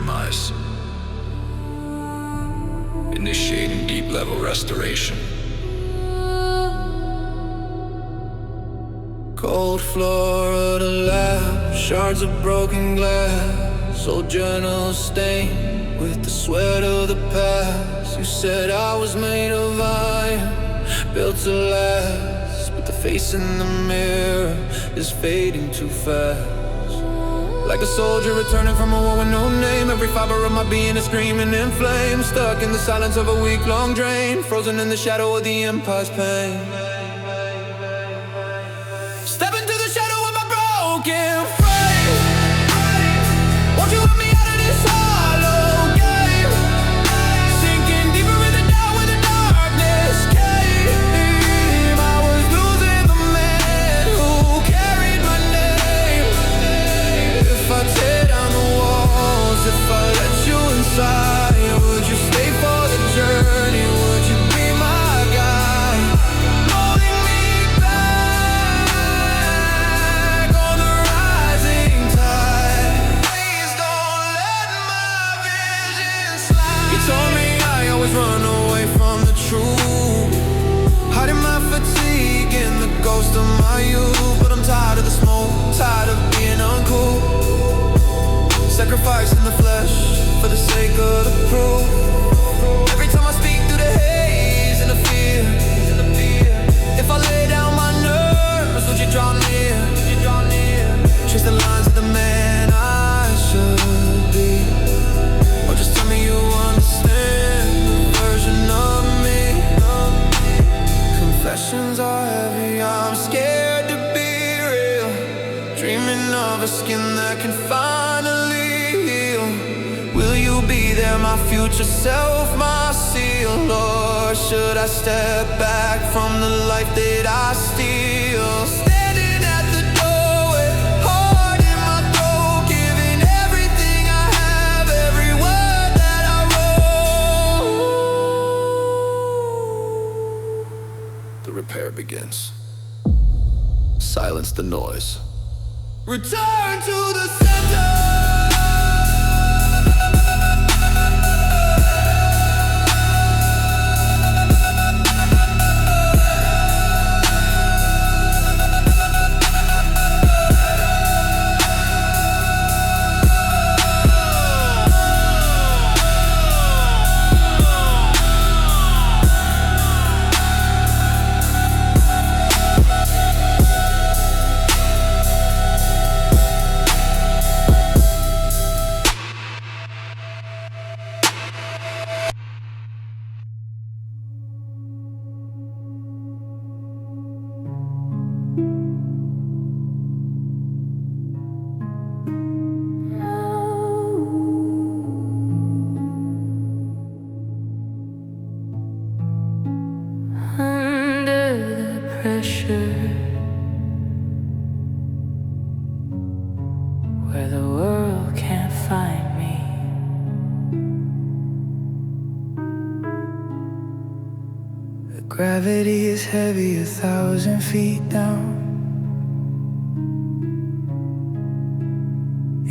compromise. Initiating deep level restoration. Cold floor of the lab, shards of broken glass, old journals stained with the sweat of the past. You said I was made of iron, built to last, but the face in the mirror is fading too fast. Like a soldier returning from a war with no name, every fiber of my being is screaming in flames, stuck in the silence of a week-long drain, frozen in the shadow of the empire's pain. Step into the shadow of my broken frame. Won't you let me out of this hollow game? Sinking deeper in the dark where the darkness came. I was losing the man who carried my name. If I tear down the walls, if I let you inside, would you stay for the journey? Would you be my guide? Holding me back on the rising tide. Please don't let my vision slide. You told me I always run away from the truth, hiding my fatigue in the ghost of my youth. But I'm tired of the smoke, tired of being uncool, sacrificing the flesh for the sake of the proof. Every time I speak through the haze and the fear, if I lay down my nerves, would you draw near? Trace the lines of the man I should be, or just tell me you understand the version of me. Confessions are heavy, I'm scared to be real, dreaming of a skin that can finally heal. Will you be there, my future self, my seal? Or should I step back from the life that I steal? Standing at the doorway, heart in my throat, giving everything I have, every word that I wrote. The repair begins. Silence the noise. Return to the center. Where the world can't find me, the gravity is heavy 1,000 feet down.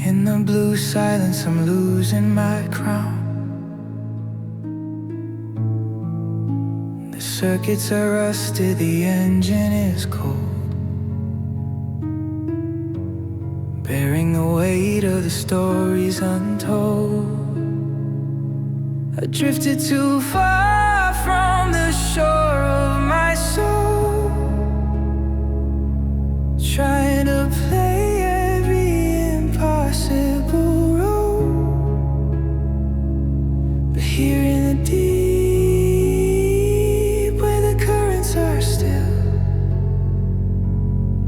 In the blue silence I'm losing my crown. The circuits are rusted, the engine is cold, bearing the weight of the stories untold. I drifted too far from the shore of my soul, trying to play every impossible role. But here in the deep, where the currents are still,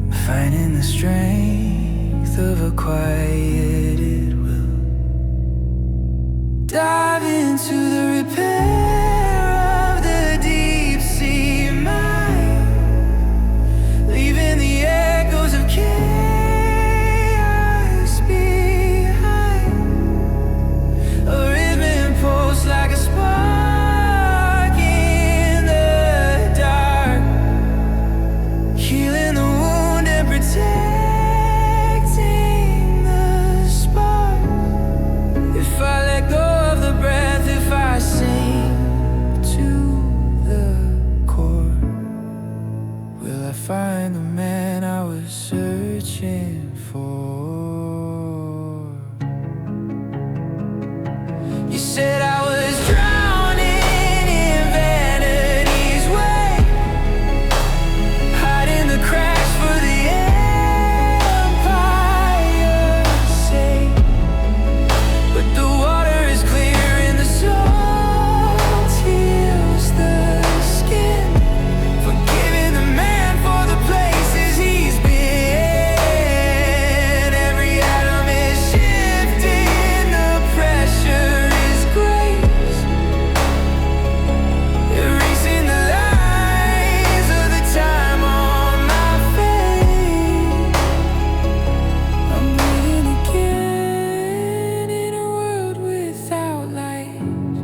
I'm finding the strength of a quieted will. Dive into the repair of the deep sea mind, leaving the echoes of chaos behind. A rhythm pulse like a spark in the dark, healing the wound and protecting the spark. If I find the man I was searching for. You said I was drowning in vanity's way, hiding the cracks for the empire's sake. But the water is clear and the salt heals the skin, forgiving the man for the places he's been. Every atom is shifting, the pressure is grace, erasing the lines of the time on my face. I'm breathing again in a world without light,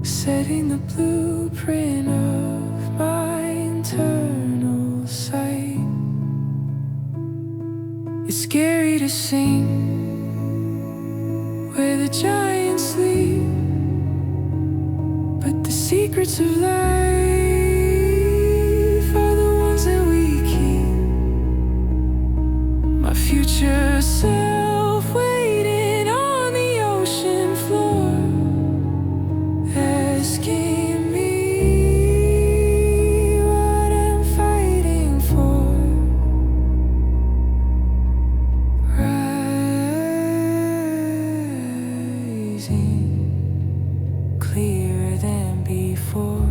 setting the blueprint of my internal sight. It's scary to sing where the giants sleep, but the secrets of life are the ones that we keep. My future self waiting on the ocean floor, asking me what I'm fighting for. Rising clearer than before.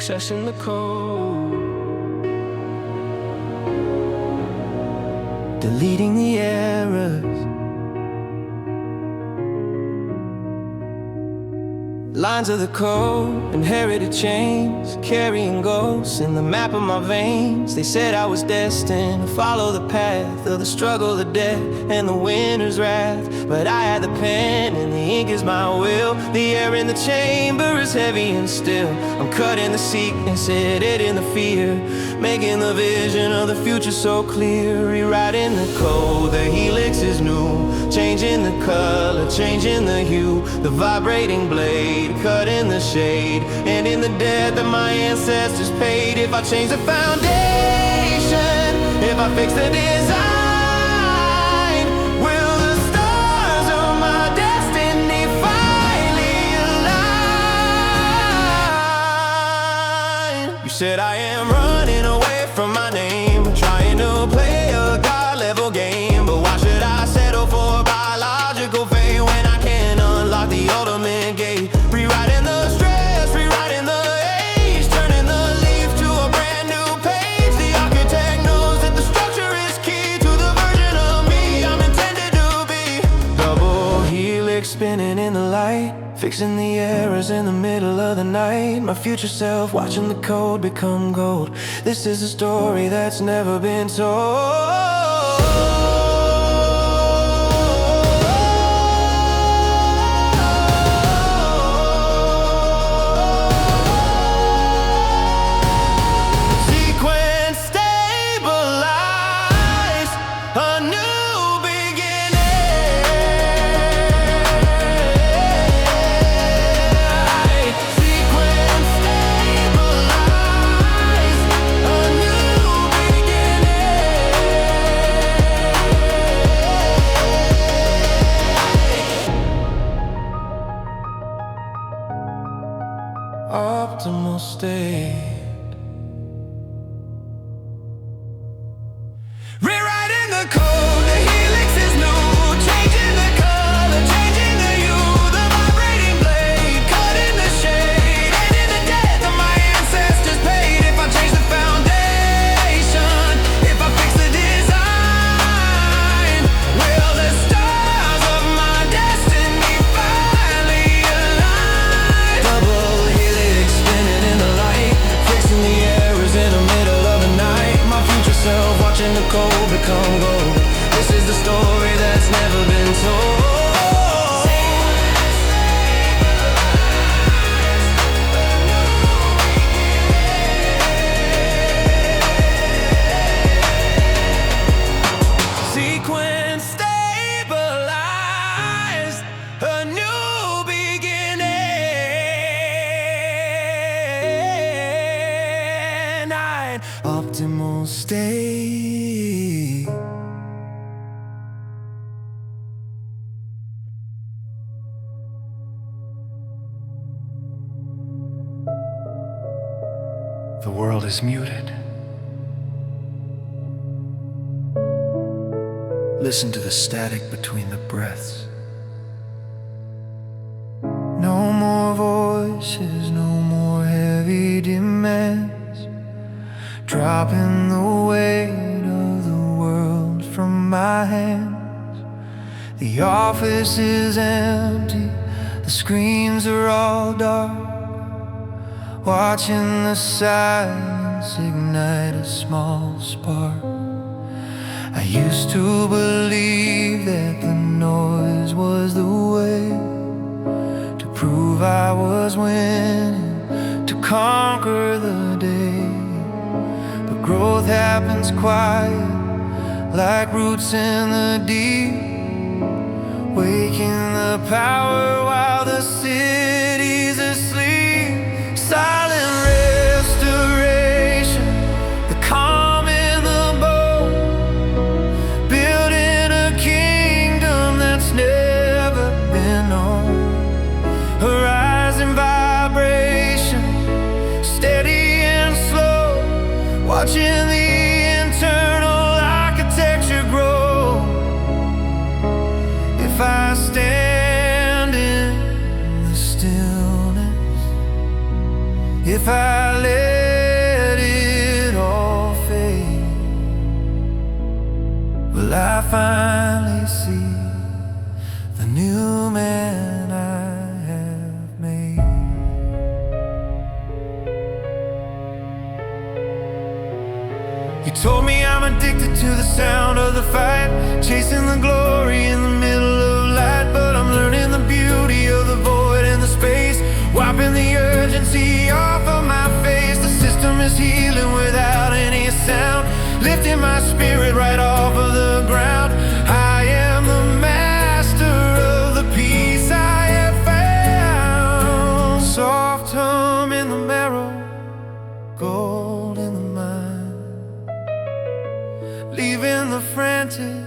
accessing the code, deleting the errors, lines of the code, inherited chains, carrying ghosts in the map of my veins. They said I was destined to follow the path of the struggle, the death, and the winner's wrath. But I had the pen and the ink is my will. The air in the chamber is heavy and still. I'm cutting the sickness, editing the fear, making the vision of the future so clear. Rewriting the code, the helix is new, changing the color, changing the hue, the vibrating blade, cutting the shade, and in the debt that my ancestors paid. If I change the foundation, if I fix the design, will the stars of my destiny finally align? You said I am running away from my name, trying to play a God-level game, but why should I settle for biological fame when I can unlock the ultimate gate? Rewriting the stress, rewriting the age, turning the leaf to a brand new page. The architect knows that the structure is key to the version of me I'm intended to be. Double helix spinning in the light, fixing the errors in the middle of the night. My future self watching the code become gold. This is a story that's never been told. Optimal state. Rewriting the code, the helix is new, changing the color, changing the hue, the vibrating blade, cutting the shade, and in the debt that my ancestors paid. If I change the foundation, if I fix the design, will the stars of my destiny finally align? Double helix spinning in the light, fixing the errors in the middle of the night. My future self watching the cold become gold. This is the story that's never been told. Sequence stabilized, a new beginning. Optimal state. The world is muted. Listen to the static between the breaths. No more voices, no more heavy demands, dropping the weight of the world from my hands. The office is empty, the screens are all dark, watching the silence ignite a small spark. I used to believe that the noise was the way to prove I was winning, to conquer the day. But growth happens quiet, like roots in the deep, waking the power while the city's asleep. Silent restoration, the calm in the bone, building a kingdom that's never been known. A rising vibration, steady and slow, watching the internal architecture grow. If I stand in the stillness, if I let it all fade? Will I finally see the new man I have made? You told me I'm addicted to the sound of the fight, chasing the glory in the middle of light. But I'm learning the beauty of the void and the space, wiping the urgency off of my face. The system is healing without any sound, lifting my spirit right off of the ground. I am the master of the peace I have found. Soft hum in the marrow, gold in the mind, leaving the frantic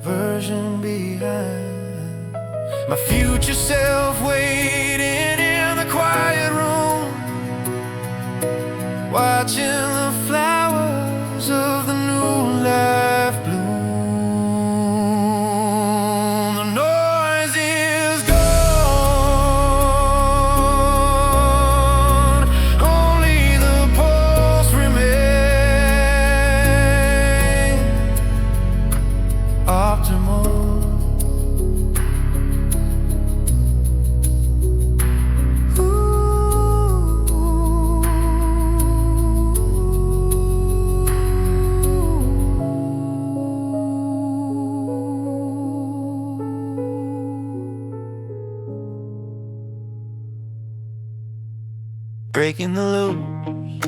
version behind. My future self waiting in the quiet room, watching the flowers of the new life bloom. The noise is gone, only the pulse remains. Optimal. Breaking the loops,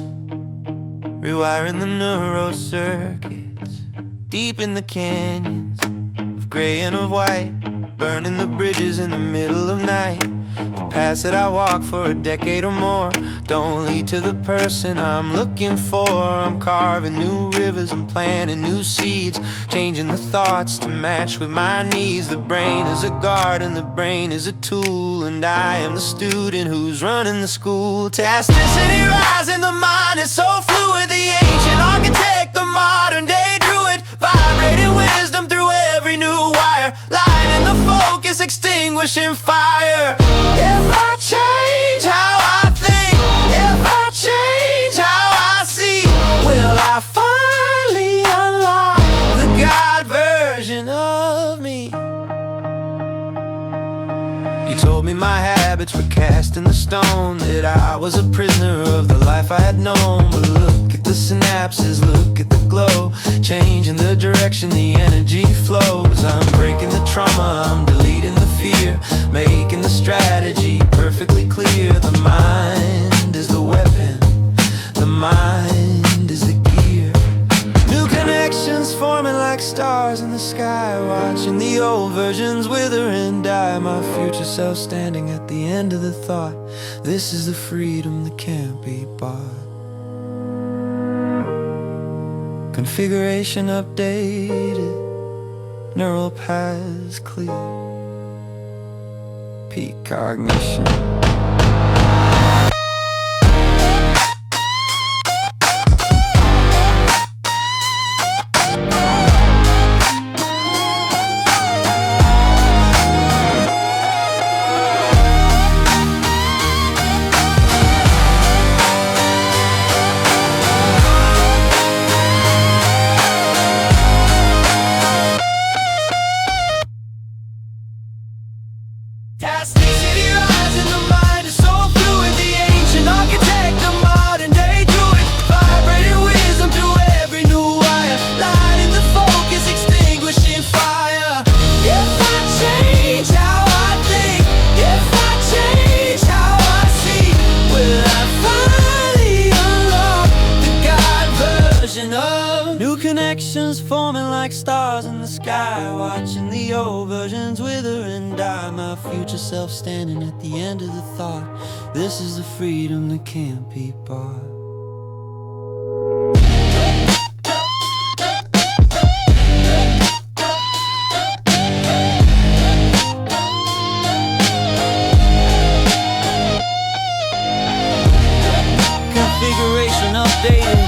rewiring the neural circuits, deep in the canyons of gray and of white, burning the bridges in the middle of night. The paths that I walk for a decade or more don't lead to the person I'm looking for. I'm carving new rivers and planting new seeds, changing the thoughts to match with my needs. The brain is a garden, the brain is a tool, and I am the student who's running the school. Plasticity rising, the mind is so fluid. The ancient architect, the modern day druid, vibrating wisdom through every new wire, lighting the focus, extinguishing fire. If I change how I think, if I change how I see, will I finally unlock the God version of me? You told me my habits were cast in the stone, that I was a prisoner of the life I had known. But look at the synapses, look at the glow, changing the direction the energy flows. I'm breaking the trauma, I'm deleting the fear, making the strategy perfectly clear. The mind is the weapon, the mind is the gear. New connections forming like stars in the sky, watching the old versions wither and die. My future self standing at the end of the thought, this is the freedom that can't be bought. Configuration updated, neural paths clear, peak cognition. Plasticity rising, the mind is so fluid. The ancient architect, the modern day druid, vibrating wisdom through every new wire, lighting the focus, extinguishing fire. If I change how I think, if I change how I see, will I finally unlock the God version of? New connections forming like stars in the sky, watching the old versions wither and die. My future self standing at the end of the thought, this is the freedom that can't be bought. Configuration updated,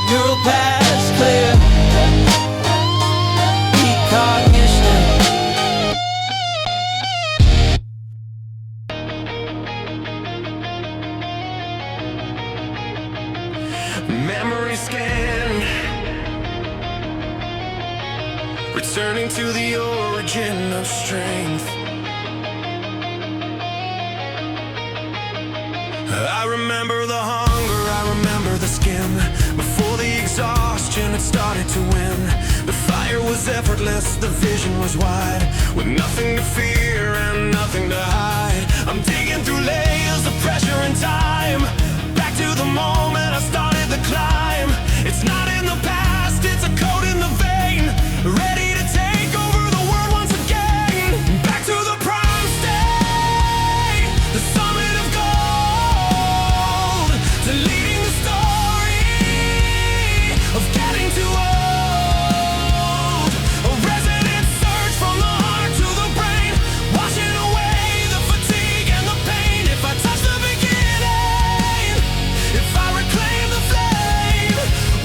neural paths clear, peak cognition. returning to the origin of strength. I remember the hunger, I remember the skin. Before the exhaustion had started to win. The fire was effortless, the vision was wide. With nothing to fear and nothing to hide. I'm digging through layers of pressure and time. Back to the moment I started the climb. It's not in the past, it's a code in the vein. Ready to take over the world once again. Back to the prime state, the summit of gold. Deleting the story of getting too old. A resonant surge from the heart to the brain, washing away the fatigue and the pain. If I touch the beginning, if I reclaim the flame,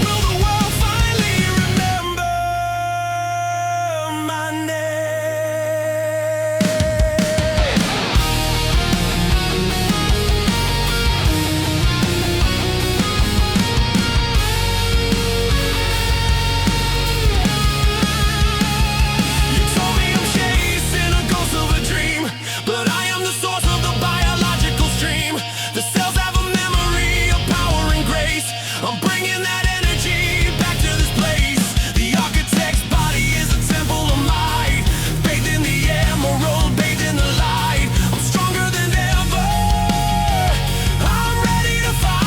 will the world finally remember my name? You told me I'm chasing a ghost of a dream, but I am the source of the biological stream. The cells have a memory of power and grace. I'm bringing that energy back to this place. The architect's body is a temple of might. Bathed in the emerald, bathed in the light. I'm stronger than ever. I'm ready to fight.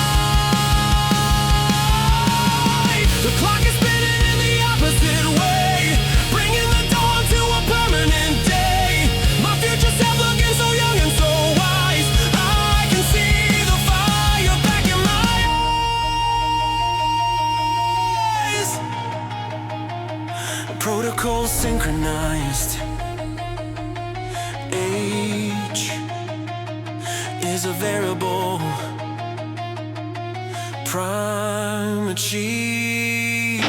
The clock is spinning in the opposite way, bringing the dawn to a permanent day. My future self looking so young and so wise. I can see the fire back in my eyes. Protocol synchronized. Age is a variable. Prime achieved.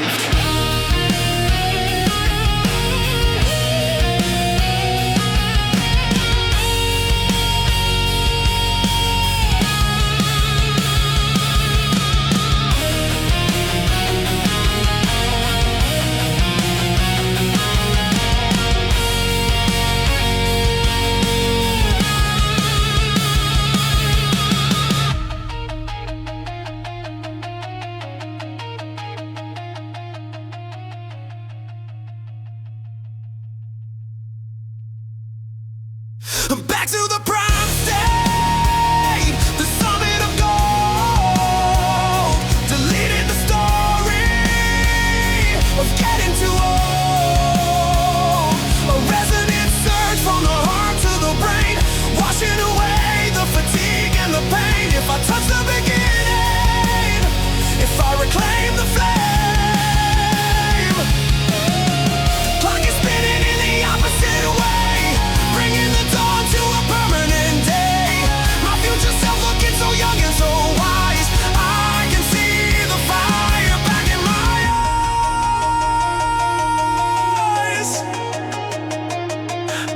Back to the prime state, the summit of gold. Deleting the story of getting too old. A resonant surge from the heart to the brain, washing away the fatigue and the pain. If I touch the beginning, if I reclaim the flame, clock is spinning in the opposite way, bringing the dawn to a permanent day. My future self looking so young and so wise. I can see the fire back in my eyes.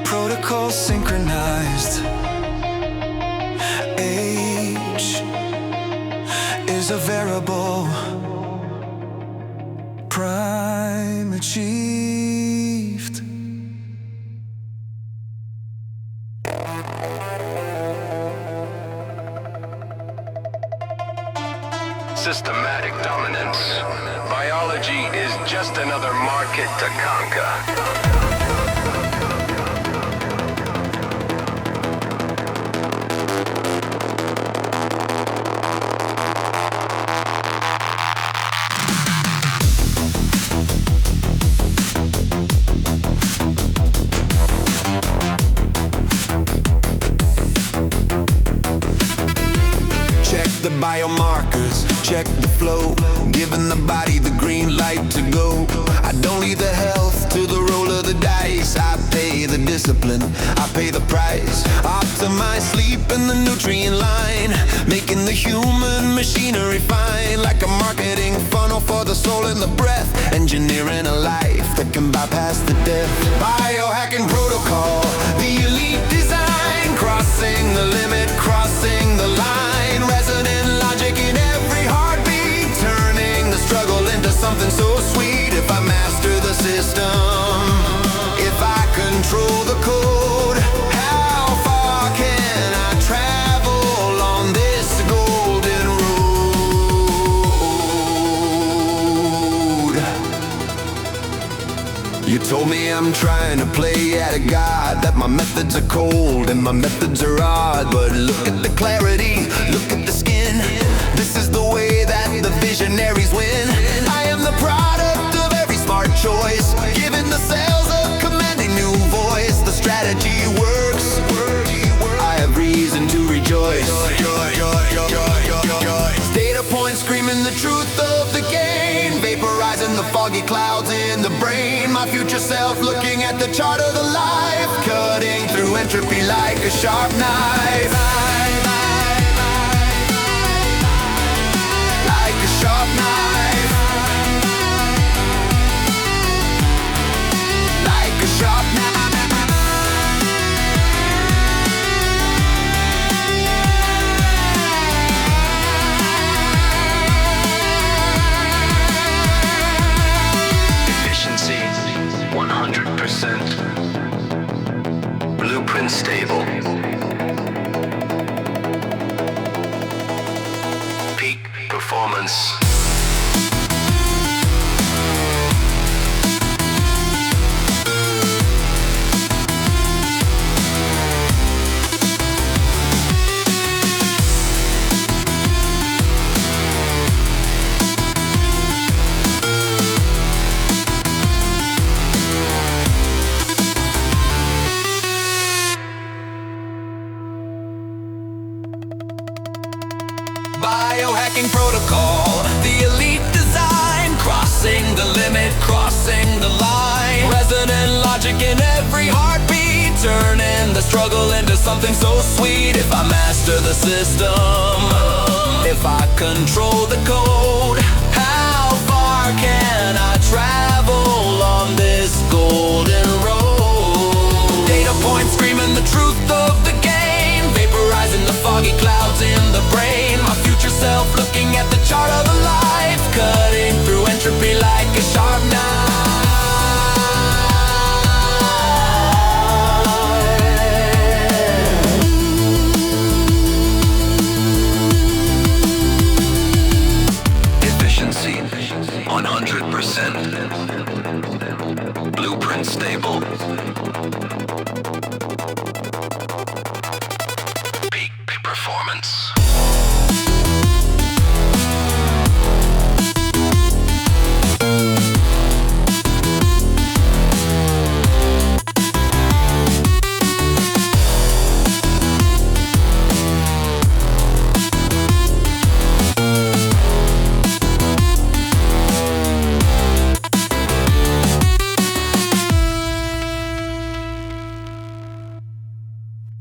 Protocol synchronized. Age is a variable. Prime achieved. Systematic dominance. Biology is just another market to conquer. Check the biomarkers, check the flow, giving the body the green light to go. I don't leave the health to the roll of the dice. I pay the discipline, I pay the price. Optimize sleep and the nutrient line, making the human machinery fine. Like a marketing funnel for the soul and the breath, engineering a life that can bypass the death. Biohacking protocol, the elite design, crossing the limit, crossing the line. Resonant logic in every heartbeat, turning the struggle into something so sweet. If I master the system, You told me I'm trying to play at a god, that my methods are cold and my methods are odd. But look at the clarity, look at the skin. This is the way that the visionaries win. I am the product of every smart choice, giving the cells a commanding new voice. The strategy works, I have reason to rejoice. Data points screaming the truth of the gain, vaporizing the foggy clouds in the brain. My future self looking at the chart of the life, cutting through entropy like a sharp knife. Like a sharp knife. Like a sharp knife. Efficiency 100%. Blueprint stable. Peak performance. Biohacking protocol, the elite design, crossing the limit, crossing the line. Resonant logic in every heartbeat, turning the struggle into something so sweet. If I master the system, if I control the code, how far can I travel on this golden road? Data points screaming the truth of the game, vaporizing the foggy clouds in the brain. My future self looking at the chart of a life, cutting through entropy like a sharp knife. Efficiency 100%. Blueprint stable. Peak performance.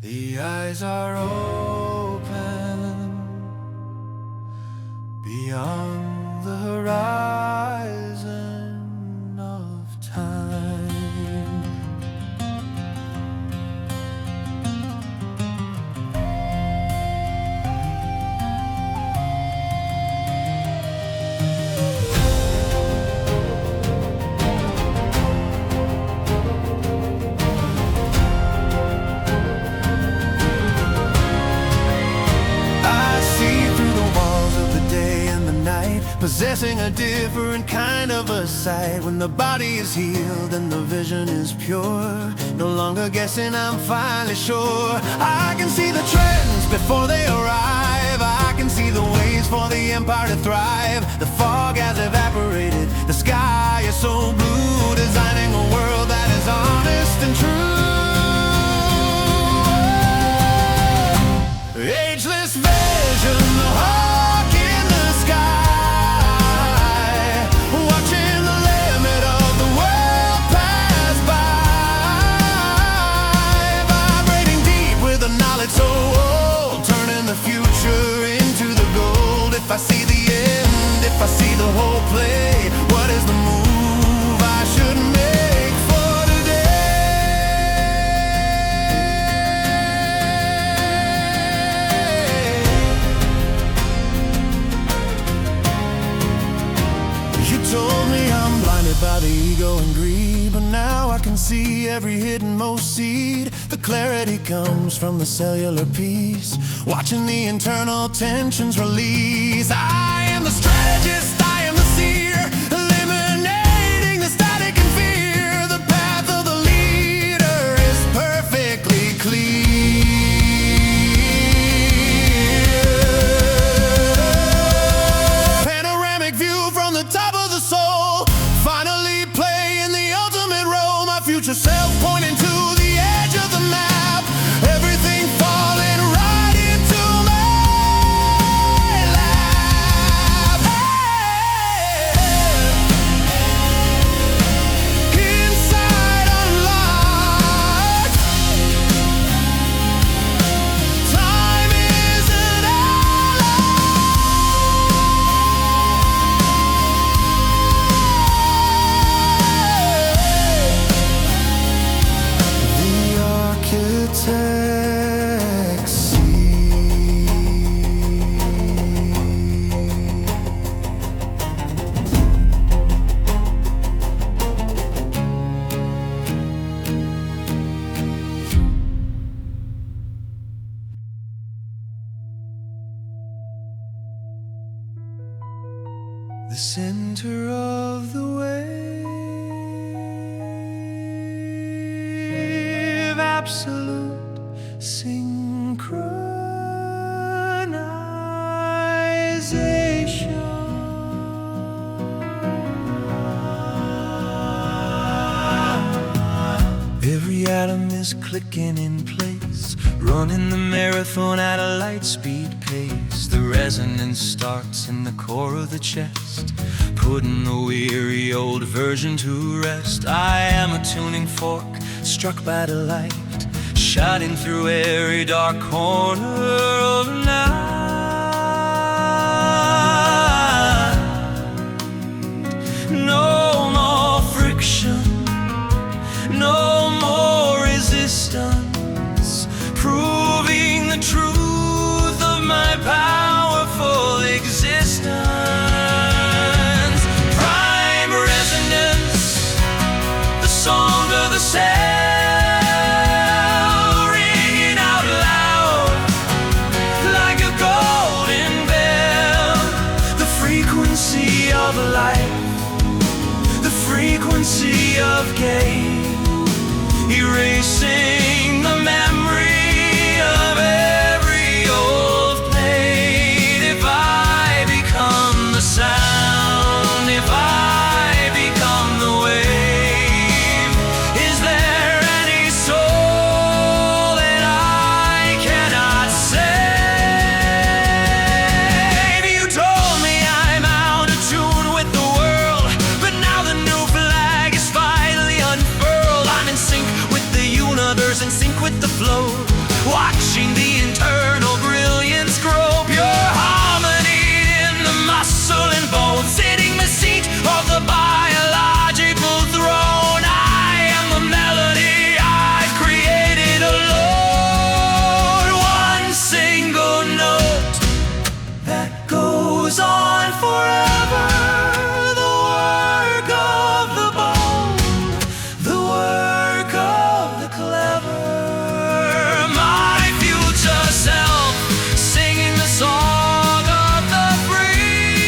The eyes are open beyond the horizon of time. Possessing a different kind of a sight. When the body is healed and the vision is pure, no longer guessing, I'm finally sure. I can see the trends before they arrive. I can see the ways for the empire to thrive. The fog has evaporated, the sky is so blue, designing a world that is honest and true. Ageless vision, the hawk in the sky. So old, turning the future into the gold. If I see the end, if I see the whole play, what is the move I should make for today? You told me I'm blinded by the ego and greed, but now I can see every hidden most seed. The clarity comes from the cellular piece, watching the internal tensions release. I am the strategist, I am the seer, eliminating the static and fear. The center of the wave, absolute synchronization. Every atom is clicking in place, running the marathon at a light speed pace. The resonance starts in the core of the chest, putting the weary old version to rest. I am a tuning fork struck by the light, shining through every dark corner of night. No more friction, no more resistance, proving the truth of my powerful existence. Prime resonance, the song of the cell, ringing out loud like a golden bell. The frequency of life, the frequency of gain, erasing the memory of every old pain. If I become the sound, if I become the wave, is there any soul that I cannot save? You told me I'm out of tune with the world, but now the new flag is finally unfurled. I'm in sync with the universe, in sync with the flow, watching the internal brilliance grow. Pure harmony in the muscle and bone, sitting the seat of the biological throne. I am the melody I've created alone. One single note that goes on forever. The work of the bone, the work of the clever. My future self, singing the song of the free.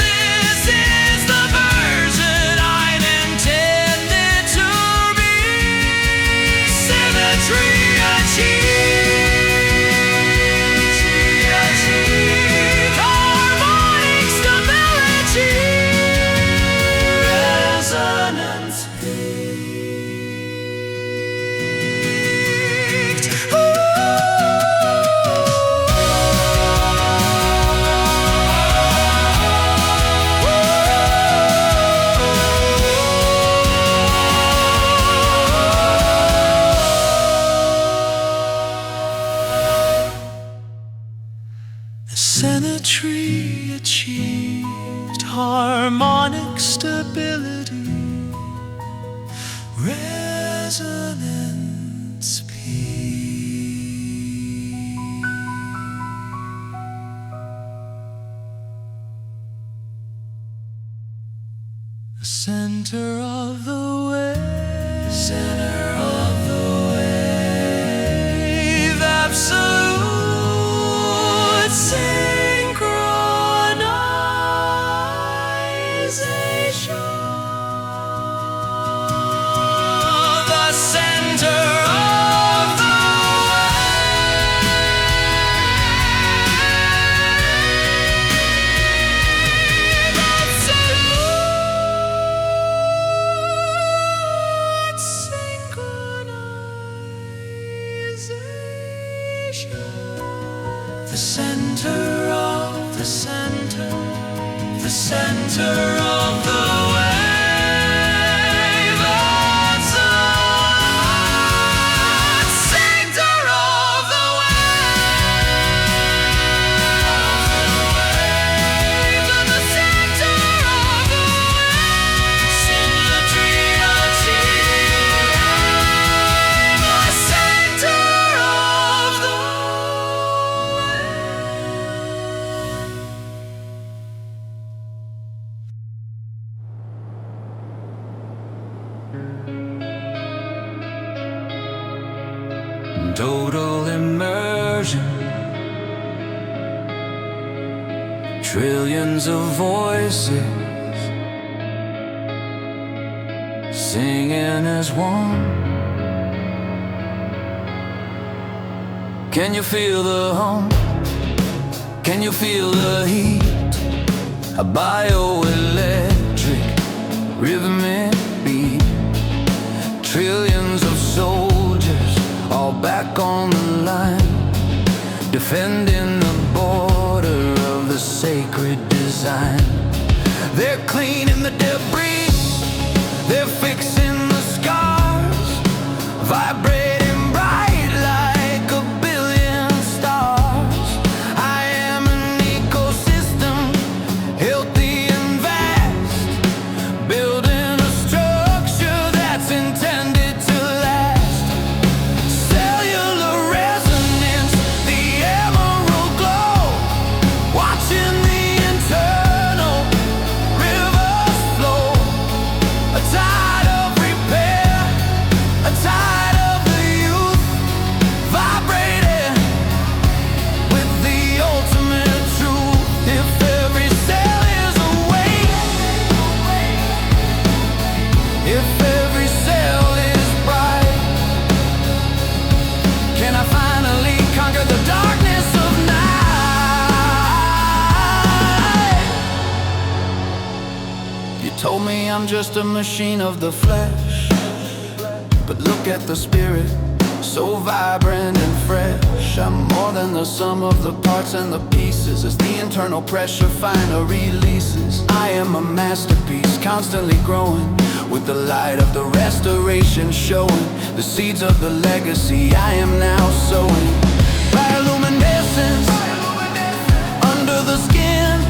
This is the version I'm intended to be. Symmetry achieved, harmonic stability, resonance peaked. Symmetry achieved, harmonic stability, resonance peaked. The center of the wave, center of the wave, absolute synchronization. The center of the wave, absolute synchronization. The center of the center, the center of the wave, absolute center of the wave, the center of the wave, symmetry achieved, the center of the total immersion, trillions of voices singing as one. Can you feel the hum? Can you feel the heat? A bioelectric rhythmic beat. Trillions of soldiers all back on the line, defending the border of the sacred design. They're cleaning the debris, they're fixing the scars, vibrating bright like a billion stars. I am an ecosystem, healthy and vast, building a structure that's intended to last. Cellular resonance, the emerald glow, watching the internal rivers flow. A tide of repair, a tide of the youth, vibrating with the ultimate truth. If every cell is awake, if every cell is bright, can I finally conquer the darkness of night? You told me I'm just a machine of the flesh, but look at the spirit, so vibrant and fresh. I'm more than the sum of the parts and the pieces. As the internal pressure finally releases, I am a masterpiece, constantly growing, with the light of the restoration showing the seeds of the legacy I am now sowing. Bioluminescence under the skin,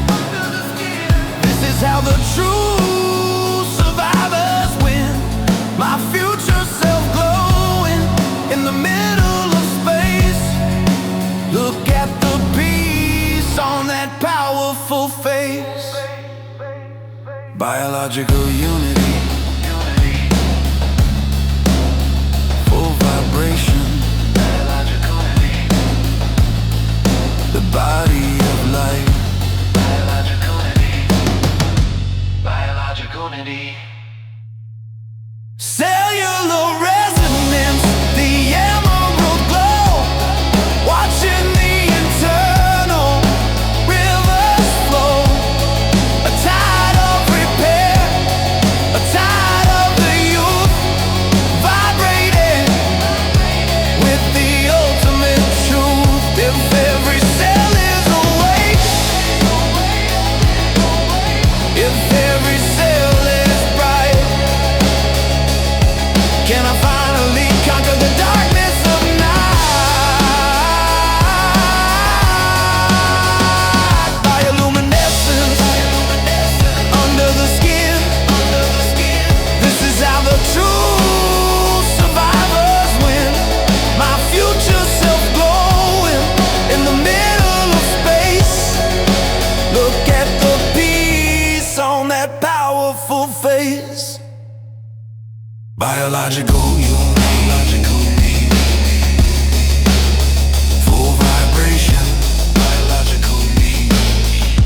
this is how the true survivors win. My future self glowing in the middle of space. Look at the peace on that powerful face. Biological unity, full vibration. The body of light. Biological unity. Cellular resonance, the emerald glow, watching the internal rivers flow. A tide of repair, a tide of the youth, vibrating with the ultimate truth. If every cell is awake, if every cell is bright, can I finally conquer the darkness of night? Bioluminescence under the skin, this is how the true survivors win. My future self glowing in the middle of space. Look at the peace on that powerful face. Biological unity, full vibration. Biological unity,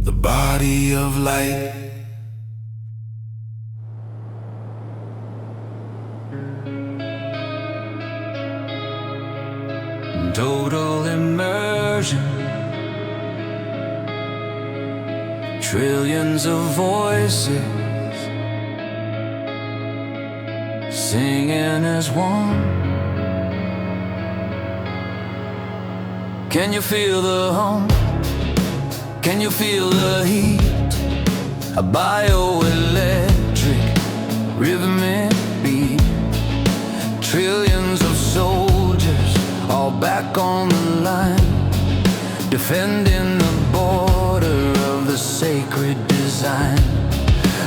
the body of light. Total immersion, trillions of voices singing as one. Can you feel the hum? Can you feel the heat? A bioelectric rhythmic beat. Trillions of soldiers all back on the line, defending the border of the sacred design.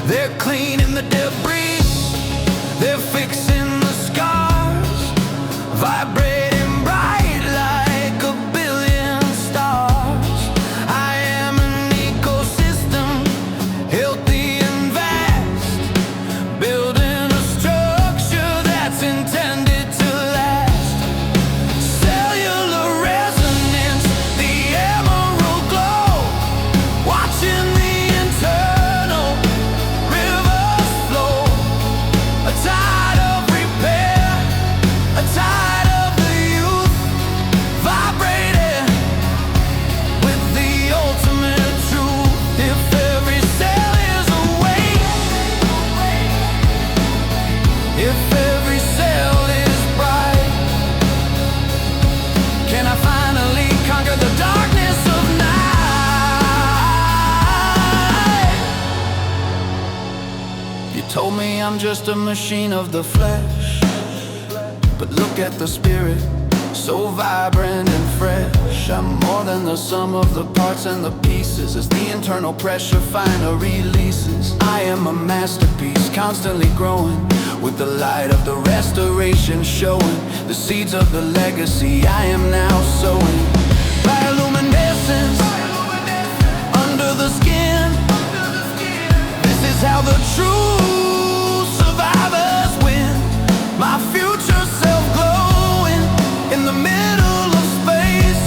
They're cleaning the debris, they're fixing the scars, vibrating bright like a billion stars. I am an ecosystem, healthy and vast, building a structure that's intended to last. Cellular resonance, the emerald glow, watching the internal rivers flow. You told me I'm just a machine of the flesh, but look at the spirit, so vibrant and fresh. I'm more than the sum of the parts and the pieces. As the internal pressure finally releases, I am a masterpiece, constantly growing, with the light of the restoration showing the seeds of the legacy I am now sowing. Bioluminescence under the skin. This is how the true survivors win. My future self glowing in the middle of space.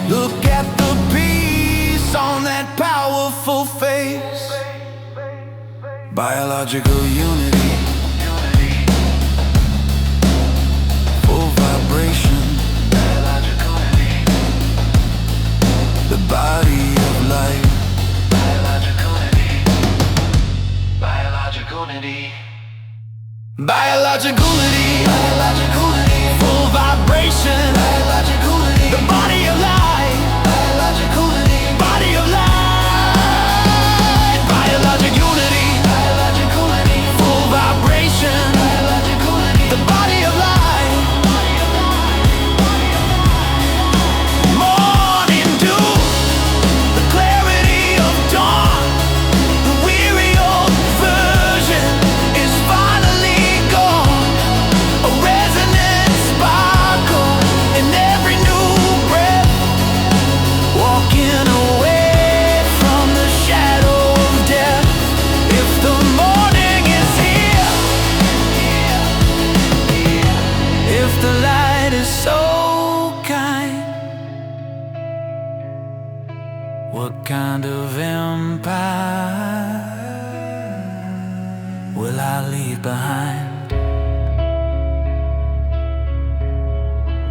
Look at the peace on that powerful face. Biological unity, full vibration. Biological unity, the body of light. Biological unity, biological unity. Biological unity, biological unity, full vibration. Biological unity, the body of light. Biological unity, body of light. Biological unity, biological unity, full vibration. Biological unity, the body of light. Morning dew, the clarity of dawn. The weary old version is finally gone. A resonant sparkle in every new breath. Walking away from the shadow of death. If the morning is here, if the light is so kind, what kind of empire will I leave behind?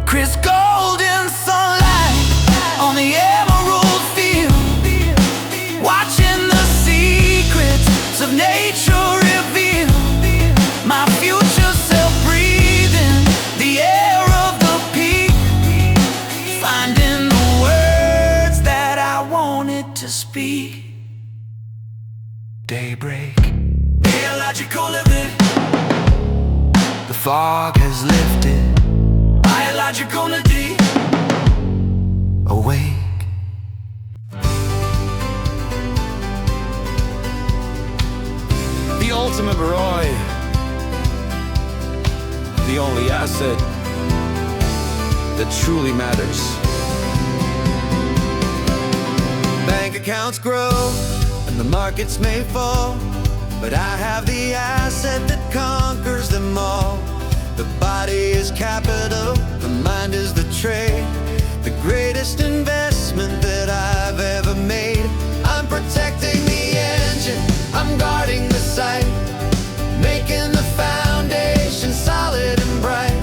Crisp golden sunlight on the emerald field, watching the secrets of nature reveal. My future self breathing the air of the peak, finding the words that I wanted to speak. Daybreak, biological living. The fog has lifted. Biological unity, awake. The ultimate Roy, the only asset that truly matters. Bank accounts grow and the markets may fall, but I have the asset that conquers them all. The body is capital, the mind is the trade, the greatest investment that I've ever made. I'm protecting the engine, I'm guarding the sight, making the foundation solid and bright.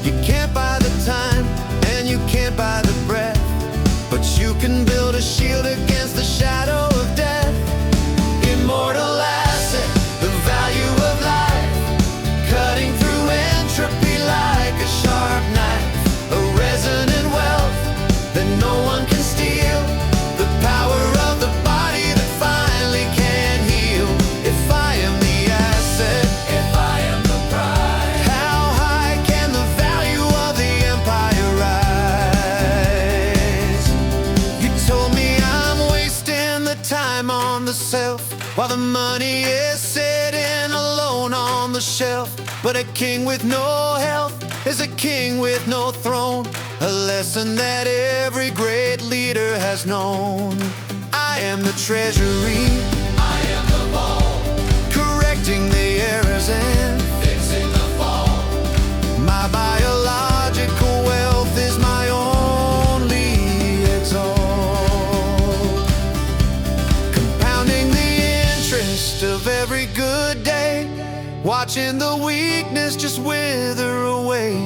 You can't buy the time, and you can't buy the breath, but you can build a shield against the shadow of death. Immortal asset, the value of life, cutting through entropy like a sharp knife. A resonant wealth that no one can steal, the power of the body that finally can heal. If I am the asset, if I am the prize, how high can the value of the empire rise? You told me I'm wasting the time on the self, while the money is sitting alone on the shelf. But a king with no health is a king with no throne, a lesson that every great leader has known. I am the treasury, I am the vault, correcting the errors and fixing the fault. My biological wealth is my only exalt, compounding the interest of every good day, watching the weakness just wither away.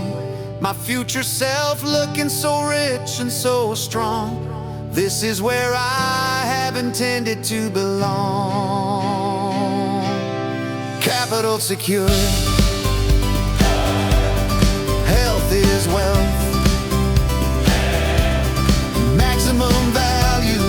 My future self looking so rich and so strong. This is where I have intended to belong. Capital secure, health is wealth, maximum value.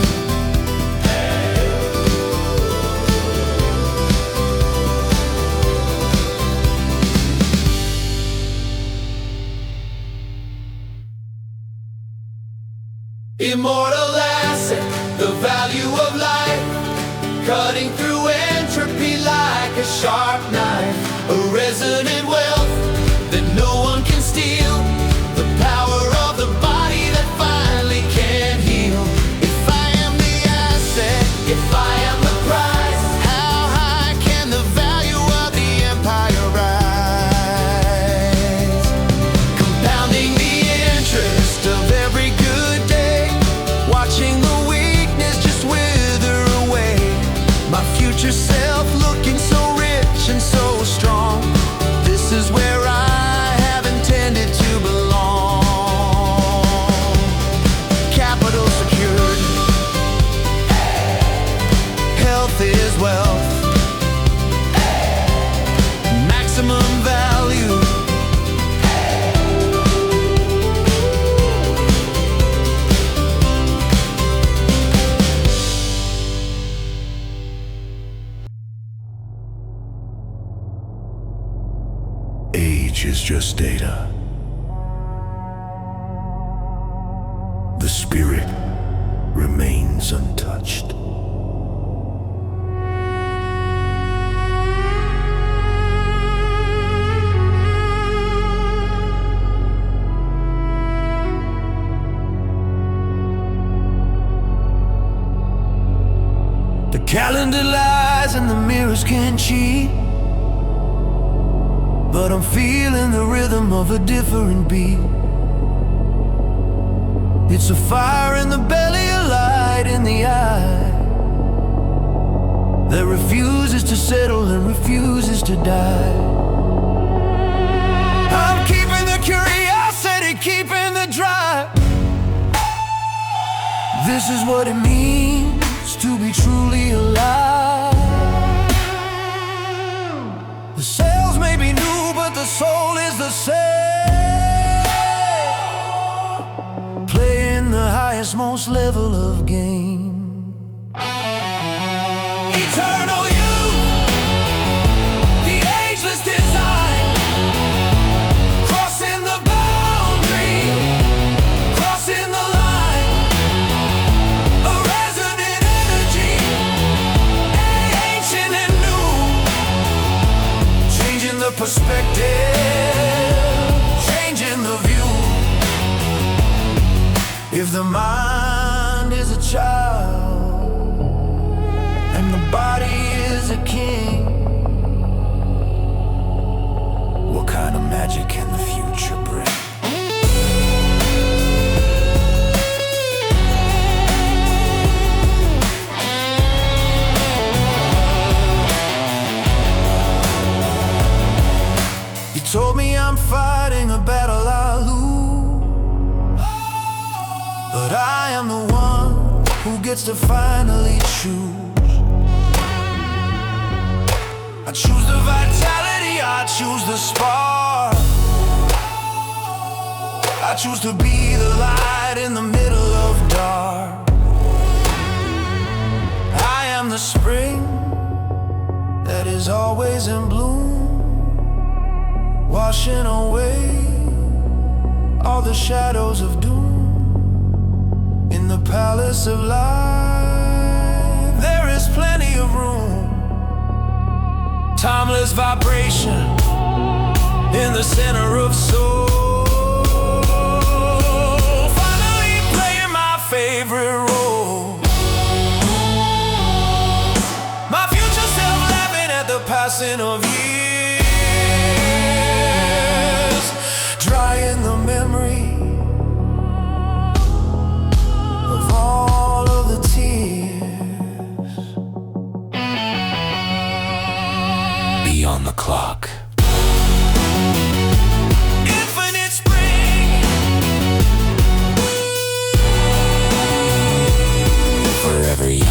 Immortal asset, the value of life, cutting through entropy like a sharp knife, a resonant wealth that no one can steal, the power of the body that finally can heal. If I am the asset, if I am the prize, how high can the value of the empire rise? Compounding the interest of every good day, watching the weakness just wither away. My future self looking so rich and so strong. This is where I have intended to belong. Capital secured, health is wealth, maximum value. Age is just data. The spirit remains untouched. The calendar lies and the mirrors can cheat, but I'm feeling the rhythm of a different beat. It's a fire in the belly, a light in the eye, that refuses to settle and refuses to die. I'm keeping the curiosity, keeping the drive. This is what it means to be truly alive. The sails may be new, but the soul is the same. Playing the highest, most level of game. Eternal youth, the ageless design, crossing the boundary, crossing the line, a resonant energy, ancient and new, changing the perspective, changing the view. If the mind is a child and the body is a king, what kind of magic can the future bring? You told me I'm fighting a battle I lose, but I am the one who gets to finally choose. I choose the vitality, I choose the spark, I choose to be the light in the middle of dark. I am the spring that is always in bloom, washing away all the shadows of doom. In the palace of life, there is plenty of room. Timeless vibration in the center of soul. Finally playing my favorite role. My future self laughing at the passing of years, drying the memory of all of the tears. Beyond the clock, infinite spring, forever young.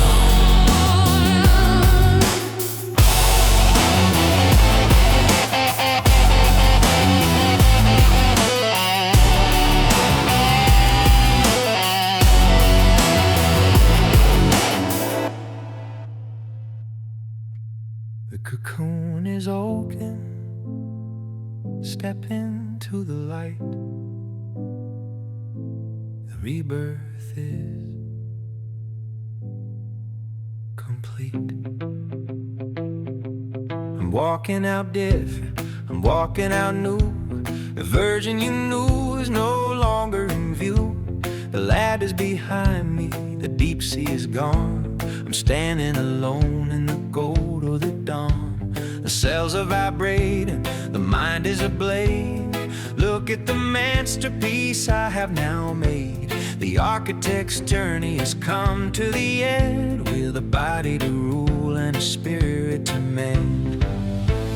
The cocoon is open, step into the light. The rebirth is complete. I'm walking out different, I'm walking out new. The version you knew is no longer in view. The ladder's behind me, the deep sea is gone. I'm standing alone in the gold of the dawn. The cells are vibrating, the mind is ablaze. Look at the masterpiece I have now made. The architect's journey has come to the end, with a body to rule and a spirit to mend.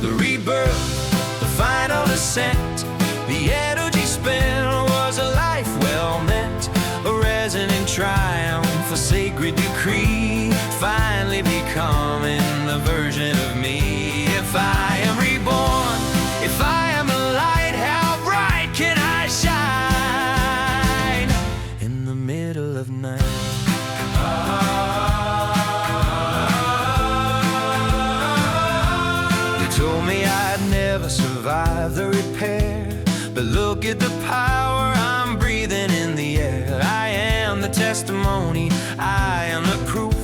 The rebirth, the final ascent, the energy spent was a life well meant. A resonant triumph, a sacred decree, finally becoming the version of me. If I am reborn, if I am a light, how bright can I shine in the middle of night? They told me I'd never survive the repair, but look at the power I'm breathing in the air. I am the testimony, I am the proof,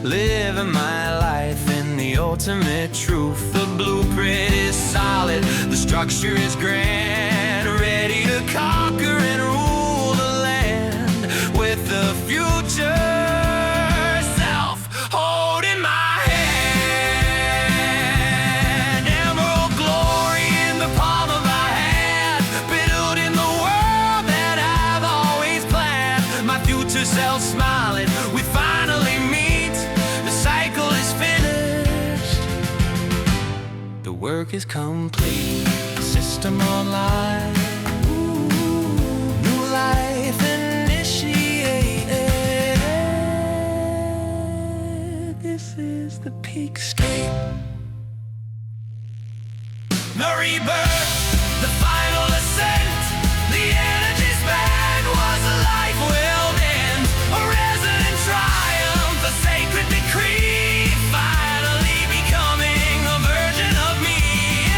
living my life in the ultimate truth. The blueprint is solid, the structure is grand, ready to conquer and rule the land, with the future self holding my hand. Emerald glory in the palm of my hand, building the world that I've always planned. My future self smiling, we finally meet. The cycle is finished, the work is complete. System online, new life initiated. This is the PeakState. The rebirth, the final ascent, the energy spent was a life well meant. A resonant triumph, a sacred decree, finally becoming a version of me.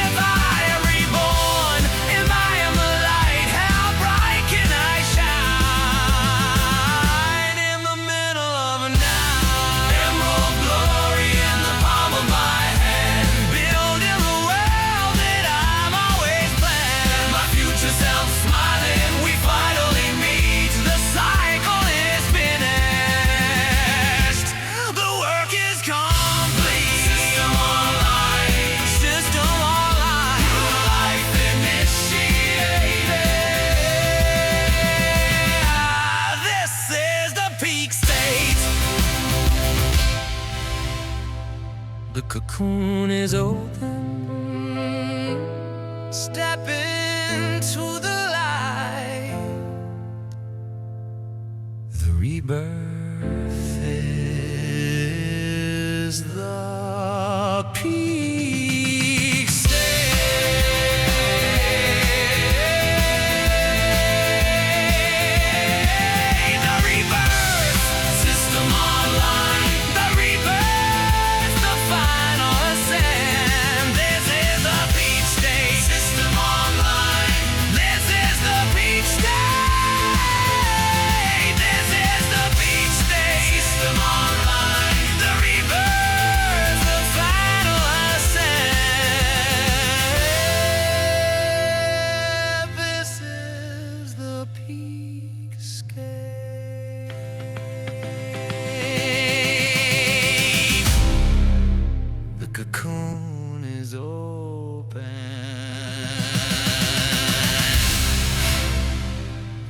If I am reborn, if I am the light, how bright can I shine in the middle of a night? Emerald glory in the palm of my hand, building the world that I'm always planned. My future self smiling, we finally meet. The cycle is finished, the work is complete. System online, system online, new life initiated. This is the peak state. The cocoon is open, step into the light. The rebirth is the peak state. The rebirth, system online. The rebirth, the final ascent. This is the peak state. System online. This is the peak state. This is the peak state. System online. The rebirth, the final ascent. This is the peak state. The cocoon is open.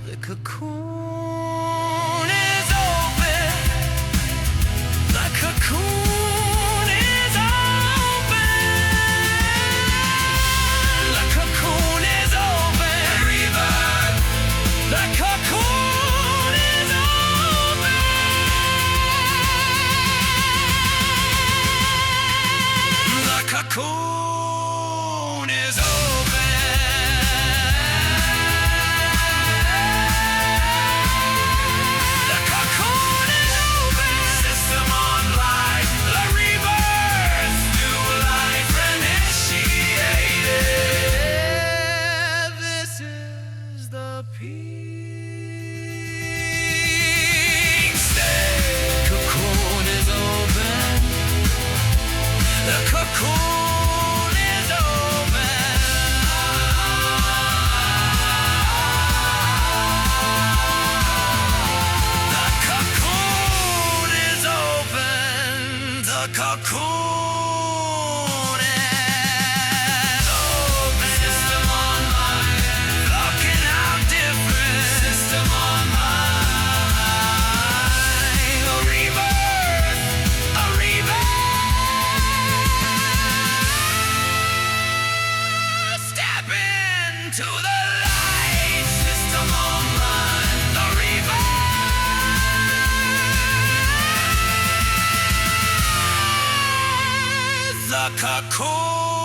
The cocoon is open. The cocoon is open. The cocoon is open. Rebirth. The cocoon is open. The cocoon is open. The cocoon is open. System online. The rebirth. New life initiated. This is the peak to the light system on run, the Rebirth, the cocoon.